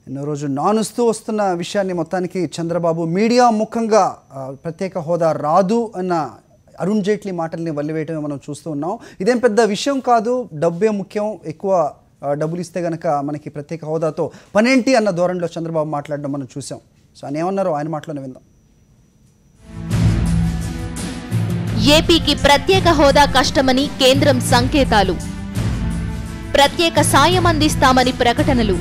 ఎన్నో రోజు నానుస్తూ వస్తున్న విషయాన్ని మొత్తానికి చంద్రబాబు మీడియా ముఖంగా ప్రత్యేక హోదా రాదు అన్న అరుణ్ జైట్లీ మాటల్ని వల్లివేయటమే మనం చూస్తూ ఉన్నాం. ఇదేం పెద్ద విషయం కాదు, డబ్బే ముఖ్యం, ఎక్కువ డబ్బులు ఇస్తే గనక మనకి ప్రత్యేక హోదాతో పనేంటి అన్న ధోరణిలో చంద్రబాబు మాట్లాడడం మనం చూసాం. సో ఆయన ఏమన్నారో ఆయన మాటలోనే విందాం. ఏపీకి ప్రత్యేక హోదా కష్టమని కేంద్రం సంకేతాలు, ప్రత్యేక సాయం అందిస్తామని ప్రకటనలు,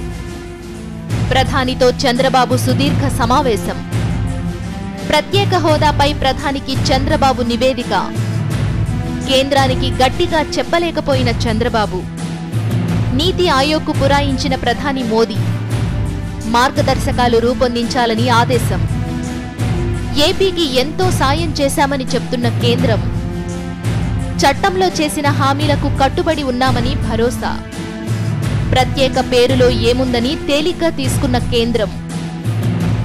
ప్రధానితో చంద్రబాబు సుదీర్ఘ సమావేశం, ప్రత్యేక హోదాపై ప్రధానికి చంద్రబాబు నివేదిక, కేంద్రానికి గట్టిగా చెప్పలేకపోయిన చంద్రబాబు, నీతి ఆయోగ్కు పురాయించిన ప్రధాని మోదీ, మార్గదర్శకాలు రూపొందించాలని ఆదేశం, ఏపీకి ఎంతో సాయం చేశామని చెప్తున్న కేంద్రం, చట్టంలో చేసిన హామీలకు కట్టుబడి ఉన్నామని భరోసా, ప్రత్యేక పేరులో ఏముందని తేలిగ్గా తీసుకున్న కేంద్రం,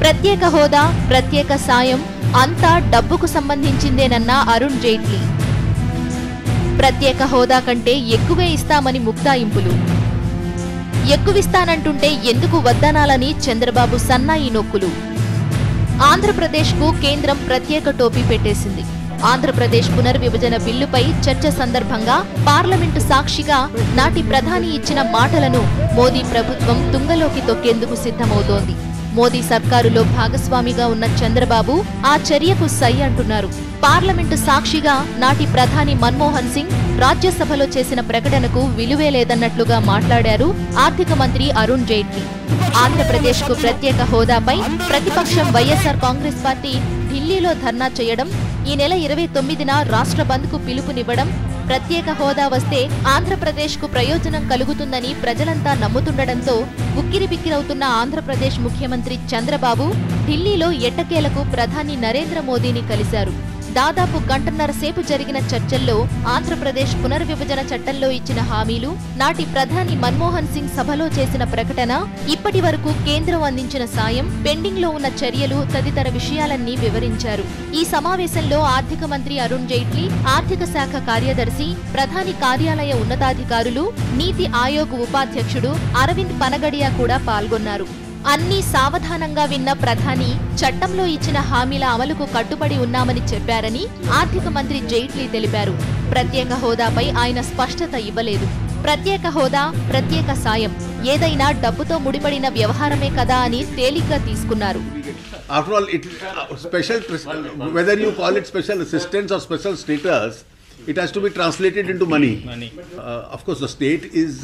ప్రత్యేక హోదా, ప్రత్యేక సాయం అంతా డబ్బుకు సంబంధించిందేనన్న అరుణ్ జైట్లీ, ప్రత్యేక హోదా కంటే ఎక్కువే ఇస్తామని ముక్తాయింపులు, ఎక్కువిస్తానంటుంటే ఎందుకు వద్దనాలని చంద్రబాబు సన్నాయి నొక్కులు. ఆంధ్రప్రదేశ్కు కేంద్రం ప్రత్యేక టోపీ పెట్టేసింది. ఆంధ్రప్రదేశ్ పునర్విభజన బిల్లుపై చర్చ సందర్భంగా పార్లమెంటు సాక్షిగా నాటి ప్రధాని ఇచ్చిన మాటలను మోదీ ప్రభుత్వం తుంగలోకి తొక్కేందుకు సిద్ధమవుతోంది. మోదీ సర్కారులో భాగస్వామిగా ఉన్న చంద్రబాబు ఆ చర్యకు సై అంటున్నారు. పార్లమెంటు సాక్షిగా నాటి ప్రధాని మన్మోహన్ సింగ్ రాజ్యసభలో చేసిన ప్రకటనకు విలువే లేదన్నట్లుగా మాట్లాడారు ఆర్థిక మంత్రి అరుణ్ జైట్లీ. ఆంధ్రప్రదేశ్కు ప్రత్యేక హోదాపై ప్రతిపక్షం వైఎస్ఆర్ కాంగ్రెస్ పార్టీ ఢిల్లీలో ధర్నా చేయడం, ఈ నెల 29న రాష్ట్ర బంద్కు పిలుపునివ్వడం, ప్రత్యేక హోదా వస్తే ఆంధ్రప్రదేశ్కు ప్రయోజనం కలుగుతుందని ప్రజలంతా నమ్ముతుండటంతో ఉక్కిరిబిక్కిరవుతున్న ఆంధ్రప్రదేశ్ ముఖ్యమంత్రి చంద్రబాబు ఢిల్లీలో ఎట్టకేలకు ప్రధాని నరేంద్ర మోదీని కలిశారు. దాదాపు గంటన్నర సేపు జరిగిన చర్చల్లో ఆంధ్రప్రదేశ్ పునర్విభజన చట్టంలో ఇచ్చిన హామీలు, నాటి ప్రధాని మన్మోహన్ సింగ్ సభలో చేసిన ప్రకటన, ఇప్పటి వరకు కేంద్రం అందించిన సాయం, పెండింగ్ లో ఉన్న చర్యలు తదితర విషయాలన్నీ వివరించారు. ఈ సమావేశంలో ఆర్థిక మంత్రి అరుణ్ జైట్లీ, ఆర్థిక శాఖ కార్యదర్శి, ప్రధాని కార్యాలయ ఉన్నతాధికారులు, నీతి ఆయోగ్ ఉపాధ్యక్షుడు అరవింద్ పనగడియా కూడా పాల్గొన్నారు. అన్నీ సావధానంగా విన్న ప్రధాని చట్టంలో ఇచ్చిన హామీల అమలుకు కట్టుబడి ఉన్నామని చెప్పారని ఆర్థిక మంత్రి జైట్లీ తెలిపారు. ప్రత్యేక హోదాపై ఆయన స్పష్టత ఇవ్వలేదు. ప్రత్యేక హోదా, ప్రత్యేక సాయం ఏదైనా డబ్బుతో ముడిపడిన వ్యవహారమే కదా అని తేలిగ్గా తీసుకున్నారు. After all, whether you call it special assistance or special status, it has to be translated into money. Of course, the state is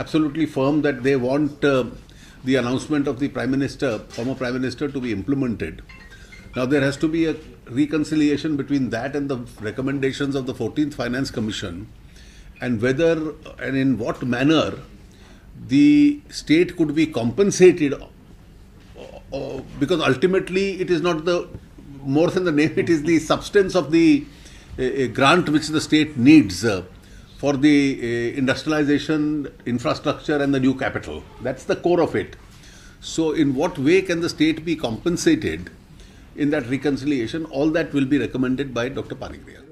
absolutely firm that they want the announcement of the former Prime Minister to be implemented. Now there has to be a reconciliation between that and the recommendations of the 14th Finance Commission, and whether and in what manner the state could be compensated, because ultimately it is not more than the name, it is the substance of the grant which the state needs for the industrialization, infrastructure and the new capital. That's the core of it. So in what way can the state be compensated in that reconciliation? All that will be recommended by Dr. Panigrahi.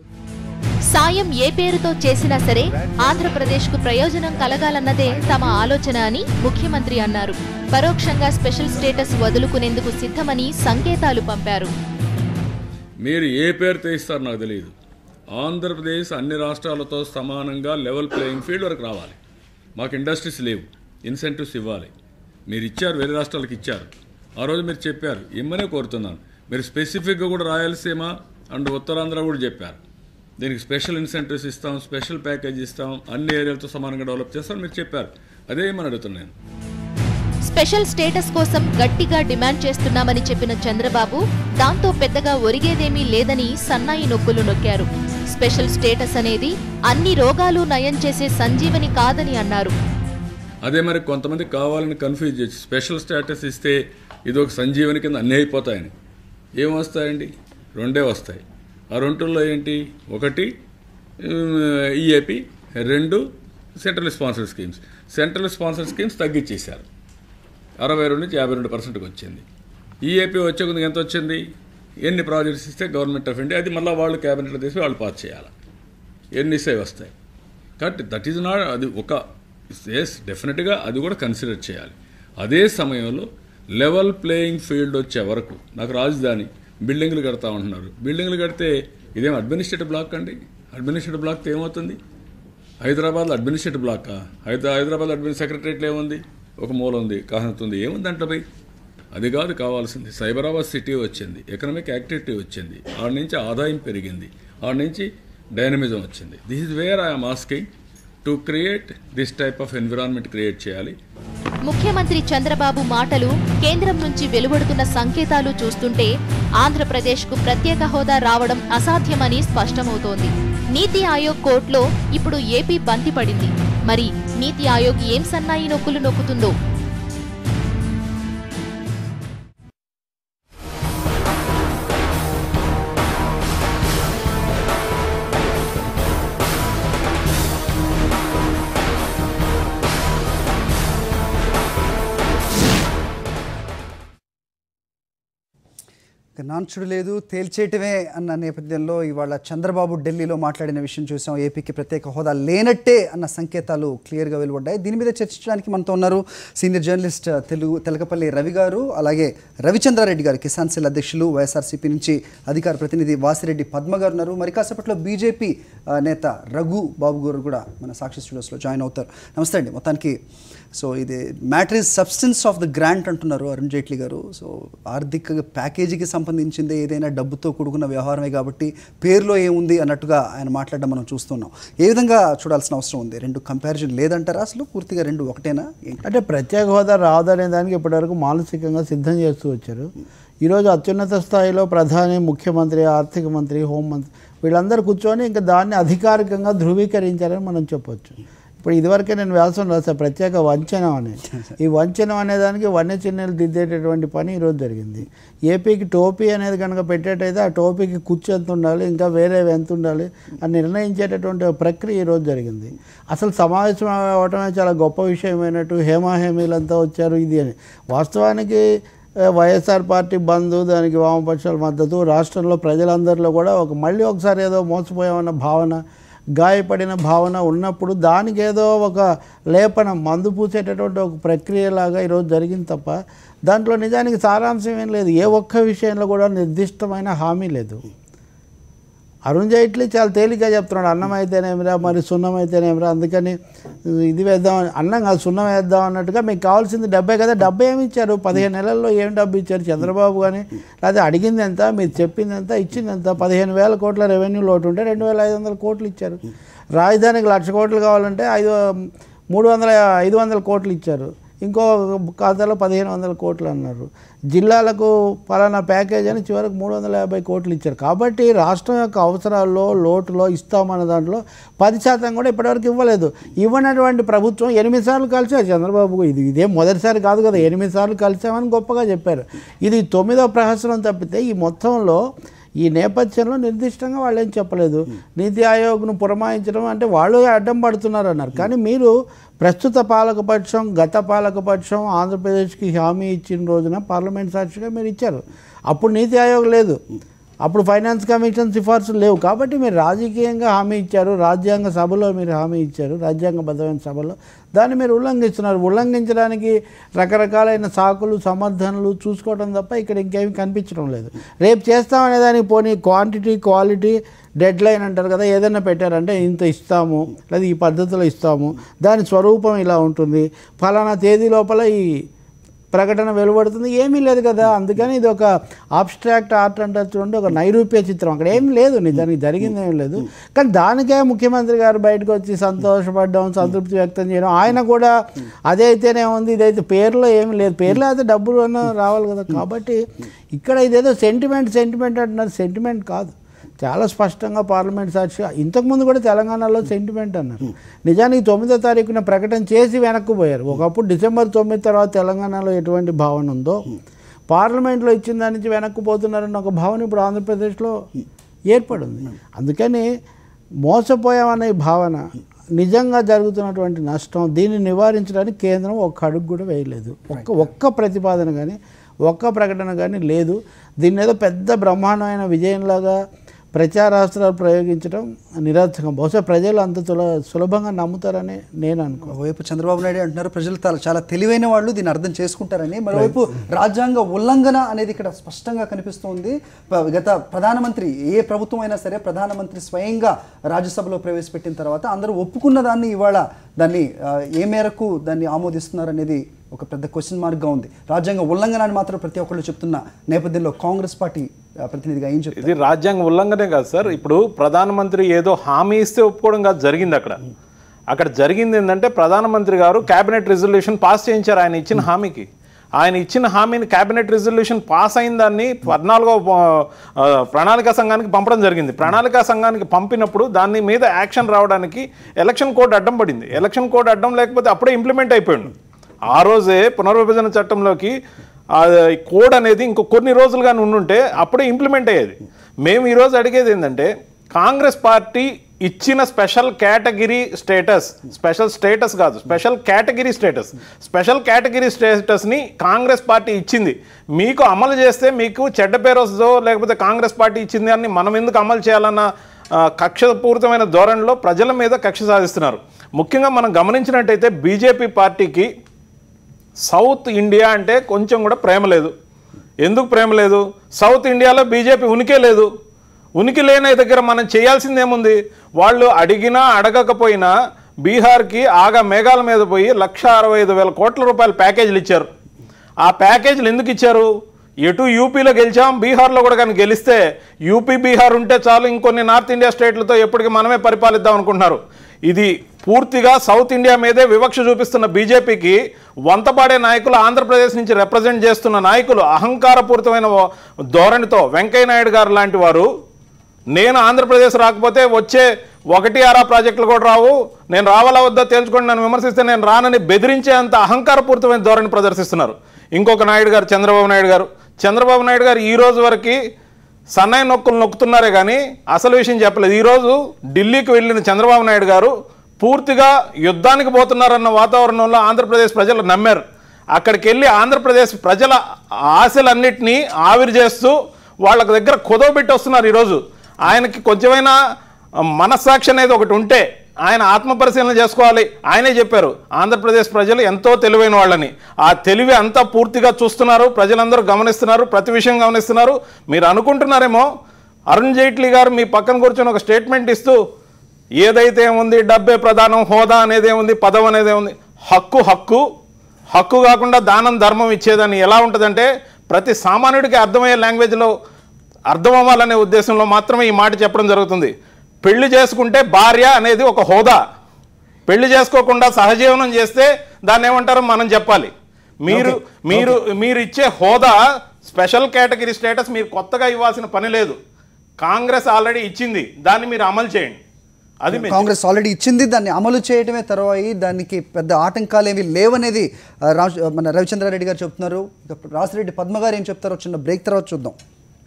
సాయం ఏ పేరుతో చేసినా సరే ఆంధ్రప్రదేశ్కు ప్రయోజనం కలగాలన్నదే తమ ఆలోచన అని ముఖ్యమంత్రి అన్నారు. పరోక్షంగా స్పెషల్ స్టేటస్ వదులుకునేందుకు సిద్ధమని సంకేతాలు పంపారు. మీరు ఏ పేరుతో ఇస్తారో నాకు తెలియదు. ఆంధ్రప్రదేశ్ అన్ని రాష్ట్రాలతో సమానంగా లెవెల్ ప్లేయింగ్ ఫీల్డ్ వరకు రావాలి. మాకు ఇండస్ట్రీస్ లేవు, ఇన్సెంటివ్స్ ఇవ్వాలి. మీరు ఇచ్చారు, వేరే రాష్ట్రాలకు ఇచ్చారు. ఆ రోజు మీరు చెప్పారు, ఇమ్మనే కోరుతున్నాను. మీరు స్పెసిఫిక్గా కూడా రాయలసీమ అండ్ ఉత్తరాంధ్ర కూడా చెప్పారు, దీనికి స్పెషల్ ఇన్సెంటివ్స్ ఇస్తాం, స్పెషల్ ప్యాకేజ్ ఇస్తాం, అన్ని ఏరియాలతో సమానంగా డెవలప్ చేస్తాం మీరు చెప్పారు. అదే ఏమని అడుగుతున్నాను. స్పెషల్ స్టేటస్ కోసం గట్టిగా డిమాండ్ చేస్తున్నామని చెప్పిన చంద్రబాబు దాంతో పెద్దగా ఒరిగేదేమీ లేదని సన్నాయి నొక్కులు నొక్కారు. స్పెషల్ స్టేటస్ అనేది అన్ని రోగాలు నయం చేసే సంజీవని కాదని అన్నారు. అదే మరి కొంతమంది కావాలని కన్ఫ్యూజ్ చేసి స్పెషల్ స్టేటస్ ఇస్తే ఇది ఒక సంజీవని కింద అన్నీ అయిపోతాయని. ఏం వస్తాయండి? రెండే వస్తాయి. ఆ రెండులో ఏంటి? ఒకటి ఈఏపీ, రెండు central sponsor schemes. Central sponsor schemes తగ్గించేశారు, 62 నుంచి 52% వచ్చింది. ఈఏపీ వచ్చే కొద్దిగా ఎంత వచ్చింది? ఎన్ని ప్రాజెక్ట్స్ ఇస్తే గవర్నమెంట్ ఆఫ్ ఇండియా, అది మళ్ళీ వాళ్ళు క్యాబినెట్లో తీసి వాళ్ళు పాస్ చేయాలి. ఎన్ని సేవ్ వస్తాయి. కాబట్టి దట్ ఈజ్ నాట్, అది ఒక ఎస్ డెఫినెట్గా అది కూడా కన్సిడర్ చేయాలి. అదే సమయంలో లెవెల్ ప్లేయింగ్ ఫీల్డ్ వచ్చే వరకు నాకు రాజధాని బిల్డింగ్లు కడతా ఉంటున్నారు. బిల్డింగ్లు కడితే ఇదేం అడ్మినిస్ట్రేటివ్ బ్లాక్ అండి? అడ్మినిస్ట్రేటివ్ బ్లాక్తో ఏమవుతుంది? హైదరాబాద్లో అడ్మినిస్ట్రేటివ్ బ్లాకా? హైదరాబాద్ సెక్రటరియట్లో ఏముంది? ఒక మూల ఉంది, కాహనతుంది, ఏముంది అంటే పోయి? అది కాదు కావాల్సింది. సైబరాబాద్ సిటీ వచ్చింది, ఎకనామిక్ యాక్టివిటీ వచ్చింది, ఆడ నుంచి ఆదాయం పెరిగింది, ఆడ నుంచి డైనమిజం వచ్చింది. This is where I'm asking to create this type of environment create చేయాలి. ముఖ్యమంత్రి చంద్రబాబు మాటలు, కేంద్రం నుంచి వెలువడుతున్న సంకేతాలు చూస్తుంటే ఆంధ్రప్రదేశ్కు ప్రత్యేక హోదా రావడం అసాధ్యమని స్పష్టమవుతోంది. నీతి ఆయోగ్ కోర్టులో ఇప్పుడు ఏపీ బంతి పడింది. మరి నీతి ఆయోగ్ ఏం సన్నాయి నొక్కులు నొక్కుతుందో? నాన్చుడు లేదు తేల్చేయటమే అన్న నేపథ్యంలో ఇవాళ చంద్రబాబు ఢిల్లీలో మాట్లాడిన విషయం చూసాం. ఏపీకి ప్రత్యేక హోదా లేనట్టే అన్న సంకేతాలు క్లియర్గా వెలువడ్డాయి. దీని మీద చర్చించడానికి మనతో ఉన్నారు సీనియర్ జర్నలిస్ట్ తెలకపల్లి రవి గారు, అలాగే రవిచంద్రారెడ్డి గారు, కిసాన్ సెల్ అధ్యక్షులు, వైఎస్ఆర్సీపీ నుంచి అధికార ప్రతినిధి వాసిరెడ్డి పద్మ గారు ఉన్నారు. మరి కాసేపట్లో బీజేపీ నేత రఘు బాబు గారు కూడా మన సాక్షి స్టూడియోస్లో జాయిన్ అవుతారు. నమస్తే అండి. మొత్తానికి సో ఇది matter is substance of the grant అంటున్నారు అరుణ్ జైట్లీ గారు. సో ఆర్థిక ప్యాకేజీకి సంబంధించింది ఏదైనా డబ్బుతో కూడుకున్న వ్యవహారమే కాబట్టి పేరులో ఏముంది అన్నట్టుగా ఆయన మాట్లాడడం మనం చూస్తున్నాం. ఏ విధంగా చూడాల్సిన అవసరం ఉంది? రెండు కంపారిజన్ లేదంటారా? అసలు పూర్తిగా రెండు ఒకటేనా? అంటే ప్రత్యేక హోదా రాదనే దానికి ఇప్పటివరకు మానసికంగా సిద్ధం చేస్తూ వచ్చారు. ఈరోజు అత్యున్నత స్థాయిలో ప్రధాని, ముఖ్యమంత్రి, ఆర్థిక మంత్రి, హోంమంత్రి వీళ్ళందరూ కూర్చొని ఇంకా దాన్ని అధికారికంగా ధృవీకరించారని మనం చెప్పొచ్చు. ఇప్పుడు ఇదివరకే నేను వ్యాసం రాశాను ప్రత్యేక వంచనం అని. ఈ వంచనం అనేదానికి వన్య చిహ్నాలు దిద్దేటటువంటి పని ఈరోజు జరిగింది. ఏపీకి టోపీ అనేది కనుక పెట్టేటైతే ఆ టోపీకి కుచ్చు ఎంత ఉండాలి, ఇంకా వేరే ఎంత ఉండాలి అని నిర్ణయించేటటువంటి ప్రక్రియ ఈరోజు జరిగింది. అసలు సమావేశం అవటమే చాలా గొప్ప విషయమైనట్టు హేమాహేమీలంతా వచ్చారు ఇది అని. వాస్తవానికి వైఎస్ఆర్ పార్టీ బంద్, దానికి వామపక్షాల మద్దతు, రాష్ట్రంలో ప్రజలందరిలో కూడా మళ్ళీ ఒకసారి ఏదో మోసపోయామన్న భావన, గాయపడిన భావన ఉన్నప్పుడు దానికి ఏదో ఒక లేపనం, మందు పూసేటటువంటి ఒక ప్రక్రియలాగా ఈరోజు జరిగింది తప్ప దాంట్లో నిజానికి సారాంశం ఏం లేదు. ఏ ఒక్క విషయంలో కూడా నిర్దిష్టమైన హామీ లేదు. అరుణ్ జైట్లీ చాలా తేలిగ్గా చెప్తున్నాడు, అన్నం అయితేనేమిరా, మరి సున్నం అయితేనేమిరా, అందుకని ఇది వేద్దాం, అన్నం కాదు సున్నం వేద్దాం అన్నట్టుగా. మీకు కావాల్సింది 70 కదా, 70 ఏమి ఇచ్చారు? 15 నెలల్లో ఏం డబ్బు ఇచ్చారు చంద్రబాబు కానీ? లేదా అడిగింది ఎంత, మీరు చెప్పింది ఎంత, ఇచ్చింది ఎంత? 15,000 కోట్ల రెవెన్యూ లోటు ఉంటే 2,500 కోట్లు ఇచ్చారు. రాజధానికి 1,00,000 కోట్లు కావాలంటే 500 కోట్లు ఇచ్చారు. ఇంకో ఖాతాలో 1,500 కోట్లు అన్నారు. జిల్లాలకు పలానా ప్యాకేజ్ అని చివరికి 350 కోట్లు ఇచ్చారు. కాబట్టి రాష్ట్రం యొక్క అవసరాల్లో, లోటులో ఇస్తామన్న దాంట్లో 10% కూడా ఇప్పటివరకు ఇవ్వలేదు. ఇవ్వనటువంటి ప్రభుత్వం 8 సార్లు కలిసారు చంద్రబాబు. ఇదే మొదటిసారి కాదు కదా, 8 సార్లు కలిసామని గొప్పగా చెప్పారు. ఇది 9వ ప్రహసనం తప్పితే ఈ మొత్తంలో ఈ నేపథ్యంలో నిర్దిష్టంగా వాళ్ళు ఏం చెప్పలేదు. నీతి ఆయోగ్ను పురమాయించడం అంటే వాళ్ళు అడ్డం పడుతున్నారు అన్నారు. కానీ మీరు ప్రస్తుత పాలకపక్షం, గత పాలకపక్షం ఆంధ్రప్రదేశ్కి హామీ ఇచ్చిన రోజున పార్లమెంట్ సాక్షిగా మీరు ఇచ్చారు. అప్పుడు నీతి ఆయోగ్ లేదు, అప్పుడు ఫైనాన్స్ కమిషన్ సిఫార్సులు లేవు. కాబట్టి మీరు రాజకీయంగా హామీ ఇచ్చారు, రాజ్యాంగ సభలో మీరు హామీ ఇచ్చారు, రాజ్యాంగబద్ధమైన సభలో దాన్ని మీరు ఉల్లంఘిస్తున్నారు. ఉల్లంఘించడానికి రకరకాలైన సాకులు, సమర్థనలు చూసుకోవడం తప్ప ఇక్కడ ఇంకేమీ కనిపించడం లేదు. రేపు చేస్తామనే దానికి పోనీ క్వాంటిటీ, క్వాలిటీ, డెడ్ లైన్ అంటారు కదా, ఏదైనా పెట్టారంటే ఇంత ఇస్తాము, లేదా ఈ పద్ధతిలో ఇస్తాము, దాని స్వరూపం ఇలా ఉంటుంది, ఫలానా తేదీ లోపల ఈ ప్రకటన వెలువడుతుంది, ఏమీ లేదు కదా. అందుకని ఇది ఒక ఆబ్స్ట్రాక్ట్ ఆర్ట్ అంటారు చూడండి, ఒక నైరూప్య చిత్రం. అక్కడ ఏం లేదు, నిజానికి జరిగింది ఏం లేదు. కానీ దానికే ముఖ్యమంత్రి గారు బయటకు వచ్చి సంతోషపడడం, సంతృప్తి వ్యక్తం చేయడం, ఆయన కూడా అదైతేనే ఉంది, ఇదైతే పేర్లో ఏమి లేదు, పేర్లో అయితే డబ్బులు అన్న రావాలి కదా. కాబట్టి ఇక్కడ ఇదేదో సెంటిమెంట్ అంటున్నారు, సెంటిమెంట్ కాదు. చాలా స్పష్టంగా పార్లమెంట్ సాక్షిగా ఇంతకుముందు కూడా తెలంగాణలో సెంటిమెంట్ అన్నారు. నిజానికి 9వ తారీఖున ప్రకటన చేసి వెనక్కుపోయారు. ఒకప్పుడు డిసెంబర్ 9 తర్వాత తెలంగాణలో ఎటువంటి భావన ఉందో పార్లమెంట్లో ఇచ్చిన దాని నుంచి వెనక్కుపోతున్నారన్న ఒక భావన ఇప్పుడు ఆంధ్రప్రదేశ్లో ఏర్పడింది. అందుకని మోసపోయామనే భావన, నిజంగా జరుగుతున్నటువంటి నష్టం, దీన్ని నివారించడానికి కేంద్రం ఒక్క అడుగు కూడా వేయలేదు. ఒక్క ప్రతిపాదన కానీ, ఒక్క ప్రకటన కానీ లేదు. దీన్ని ఏదో పెద్ద బ్రహ్మాండమైన విజయంలాగా ప్రచారాస్త్రాలు ప్రయోగించడం నిరర్థకం. బహుశా ప్రజలు అంత సులభంగా నమ్ముతారని నేను అనుకో. ఒకవైపు చంద్రబాబు నాయుడు అంటున్నారు ప్రజలు చాలా తెలివైన వాళ్ళు దీన్ని అర్థం చేసుకుంటారని, మరోవైపు రాజ్యాంగ ఉల్లంఘన అనేది ఇక్కడ స్పష్టంగా కనిపిస్తోంది. గత ప్రధానమంత్రి, ఏ ప్రభుత్వం అయినా సరే ప్రధానమంత్రి స్వయంగా రాజ్యసభలో ప్రవేశపెట్టిన తర్వాత అందరూ ఒప్పుకున్న దాన్ని ఇవాళ దాన్ని ఏ మేరకు దాన్ని ఆమోదిస్తున్నారు అనేది ఒక పెద్ద క్వశ్చన్ మార్క్గా ఉంది. రాజ్యాంగ ఉల్లంఘన అని మాత్రం ప్రతి ఒక్కళ్ళు చెప్తున్న నేపథ్యంలో కాంగ్రెస్ పార్టీ ప్రతినిధిగా ఏం చెప్తారు? ఇది రాజ్యాంగ ఉల్లంఘనే కాదు సార్. ఇప్పుడు ప్రధానమంత్రి ఏదో హామీ ఇస్తే ఒప్పుకోవడం కాదు జరిగింది. అక్కడ జరిగింది ఏంటంటే ప్రధానమంత్రి గారు క్యాబినెట్ రిజల్యూషన్ పాస్ చేయించారు. ఆయన ఇచ్చిన హామీకి, ఆయన ఇచ్చిన హామీని క్యాబినెట్ రిజల్యూషన్ పాస్ అయిన దాన్ని 14వ ప్రణాళికా సంఘానికి పంపడం జరిగింది. ప్రణాళికా సంఘానికి పంపినప్పుడు దాని మీద యాక్షన్ రావడానికి ఎలక్షన్ కోడ్ అడ్డం పడింది. ఎలక్షన్ కోడ్ అడ్డం లేకపోతే అప్పుడే ఇంప్లిమెంట్ అయిపోయింది. ఆ రోజే పునర్విభజన చట్టంలోకి కోడ్ అనేది ఇంకో కొన్ని రోజులుగానే ఉండుంటే అప్పుడే ఇంప్లిమెంట్ అయ్యేది. మేము ఈరోజు అడిగేది ఏంటంటే కాంగ్రెస్ పార్టీ ఇచ్చిన special category status, special status కాదు, స్పెషల్ కేటగిరీ స్టేటస్ని కాంగ్రెస్ పార్టీ ఇచ్చింది. మీకు అమలు చేస్తే మీకు చెడ్డ పేరు వస్తుందో, లేకపోతే కాంగ్రెస్ పార్టీ ఇచ్చింది అని మనం ఎందుకు అమలు చేయాలన్న కక్షపూరితమైన ధోరణిలో ప్రజల మీద కక్ష సాధిస్తున్నారు. ముఖ్యంగా మనం గమనించినట్టయితే బీజేపీ పార్టీకి సౌత్ ఇండియా అంటే కొంచెం కూడా ప్రేమ లేదు. ఎందుకు ప్రేమ లేదు? సౌత్ ఇండియాలో బీజేపీ ఉనికే లేదు. ఉనికి లేని దగ్గర మనం చేయాల్సిందేముంది? వాళ్ళు అడిగినా అడగకపోయినా బీహార్కి ఆగా మేఘాల మీద పోయి 1,65,000 కోట్ల రూపాయల ప్యాకేజీలు ఇచ్చారు. ఆ ప్యాకేజీలు ఎందుకు ఇచ్చారు? ఎటు యూపీలో గెలిచాం, బీహార్లో కూడా కానీ గెలిస్తే యూపీ బీహార్ ఉంటే చాలు, ఇంకొన్ని నార్త్ ఇండియా స్టేట్లతో ఎప్పటికీ మనమే పరిపాలిద్దాం అనుకుంటున్నారు. ఇది పూర్తిగా సౌత్ ఇండియా మీదే వివక్ష చూపిస్తున్న బీజేపీకి వంతపాడే నాయకులు, ఆంధ్రప్రదేశ్ నుంచి రిప్రజెంట్ చేస్తున్న నాయకులు అహంకారపూరితమైన ధోరణితో వెంకయ్య నాయుడు గారు లాంటి వారు, నేను ఆంధ్రప్రదేశ్ రాకపోతే వచ్చే 1-6 ప్రాజెక్టులు కూడా రావు, నేను రావాలా వద్దా తేల్చుకొని నన్ను విమర్శిస్తే నేను రానని బెదిరించే అంత అహంకారపూరితమైన ధోరణి ప్రదర్శిస్తున్నారు. ఇంకొక నాయుడు గారు చంద్రబాబు నాయుడు గారు ఈ రోజు వరకు సన్నాయి నొక్కులు నొక్కుతున్నారే కానీ అసలు విషయం చెప్పలేదు. ఈరోజు ఢిల్లీకి వెళ్ళిన చంద్రబాబు నాయుడు గారు పూర్తిగా యుద్ధానికి పోతున్నారన్న వాతావరణంలో ఆంధ్రప్రదేశ్ ప్రజలు నమ్మారు. అక్కడికి వెళ్ళి ఆంధ్రప్రదేశ్ ప్రజల ఆశలన్నింటినీ ఆవిరి చేస్తూ వాళ్ళ దగ్గర కుదవబెట్టి వస్తున్నారు. ఈరోజు ఆయనకి కొంచెమైనా మనస్సాక్షి అనేది ఒకటి ఉంటే ఆయన ఆత్మపరిశీలన చేసుకోవాలి. ఆయనే చెప్పారు ఆంధ్రప్రదేశ్ ప్రజలు ఎంతో తెలివైన వాళ్ళని. ఆ తెలివి అంతా పూర్తిగా చూస్తున్నారు, ప్రజలందరూ గమనిస్తున్నారు, ప్రతి విషయం గమనిస్తున్నారు. మీరు అనుకుంటున్నారేమో అరుణ్ జైట్లీ గారు మీ పక్కన కూర్చొని ఒక స్టేట్మెంట్ ఇస్తూ ఏదైతే ఉంది డబ్బే ప్రధానం, హోదా అనేదే ఉంది, పదం అనేదే ఉంది, హక్కు కాకుండా దానం ధర్మం ఇచ్చేదని ఎలా ఉంటుందంటే ప్రతి సామాన్యుడికి అర్థమయ్యే లాంగ్వేజ్లో అర్థం అవ్వాలనే ఉద్దేశంలో మాత్రమే ఈ మాట చెప్పడం జరుగుతుంది. పెళ్లి చేసుకుంటే భార్య అనేది ఒక హోదా, పెళ్లి చేసుకోకుండా సహజీవనం చేస్తే దాన్ని ఏమంటారో మనం చెప్పాలి. మీరు ఇచ్చే హోదా స్పెషల్ కేటగిరీ స్టేటస్ మీరు కొత్తగా ఇవ్వాల్సిన పని లేదు. కాంగ్రెస్ ఆల్రెడీ ఇచ్చింది, దాన్ని మీరు అమలు చేయండి. అది కాంగ్రెస్ ఆల్రెడీ ఇచ్చింది, దాన్ని అమలు చేయడమే తర్వాయి దానికి పెద్ద ఆటంకాలు ఏవి లేవనేది మన రవిచంద్రారెడ్డి గారు చెప్తున్నారు. రాసిరెడ్డి పద్మ గారు ఏం చెప్తారో చిన్న బ్రేక్ తర్వాత చూద్దాం.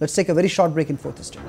Let's take a very short break in 4th Estate.